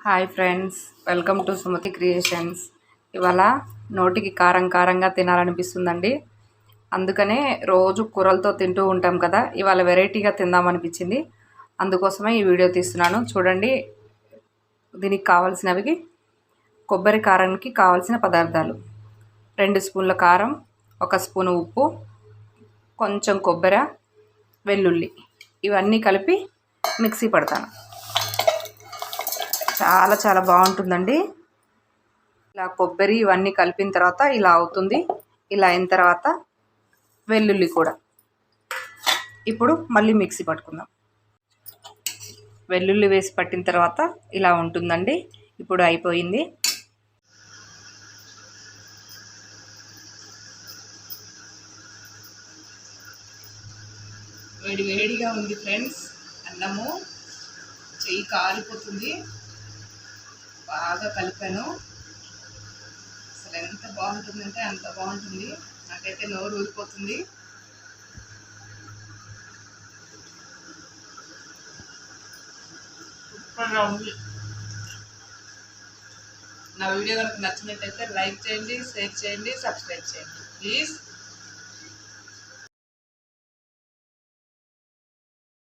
Hi friends, welcome to Sumathi Creations. ఇవాళ నోటికి కారం కారంగా తినాలనిపిస్తుందండి. అందుకనే రోజు కూరలతో తింటూ ఉంటాం కదా, ఇవాళ వెరైటీగా తిందామనిపించింది. అందుకోసమే ఈ వీడియో తీస్తున్నాను. చూడండి, దీనికి కావాల్సినవి కొబ్బరి కారానికి కావాల్సిన పదార్థాలు: 2 స్పూన్ల కారం, 1 స్పూను ఉప్పు, కొంచెం కొబ్బరి, వెల్లుల్లి. ఇవన్నీ కలిపి మిక్సీ పడతాను. చాలా చాలా బాగుంటుందండి. ఇలా కొబ్బరి ఇవన్నీ కలిపిన తర్వాత ఇలా అవుతుంది. ఇలా అయిన తర్వాత వెల్లుల్లి కూడా. ఇప్పుడు మళ్ళీ మిక్సీ పట్టుకుందాం. వెల్లుల్లి వేసి పట్టిన తర్వాత ఇలా ఉంటుందండి. ఇప్పుడు అయిపోయింది. వేడి వేడిగా ఉంది ఫ్రెండ్స్. అన్నము చెయ్యి కాలిపోతుంది. బాగా కలిపాను. అసలు ఎంత బాగుంటుందంటే అంత బాగుంటుంది. నాకైతే నోరు ఊరిపోతుంది. సూపర్గా ఉంది. నా వీడియో కనుక నచ్చినట్టయితే లైక్ చేయండి, షేర్ చేయండి, సబ్స్క్రైబ్ చేయండి ప్లీజ్.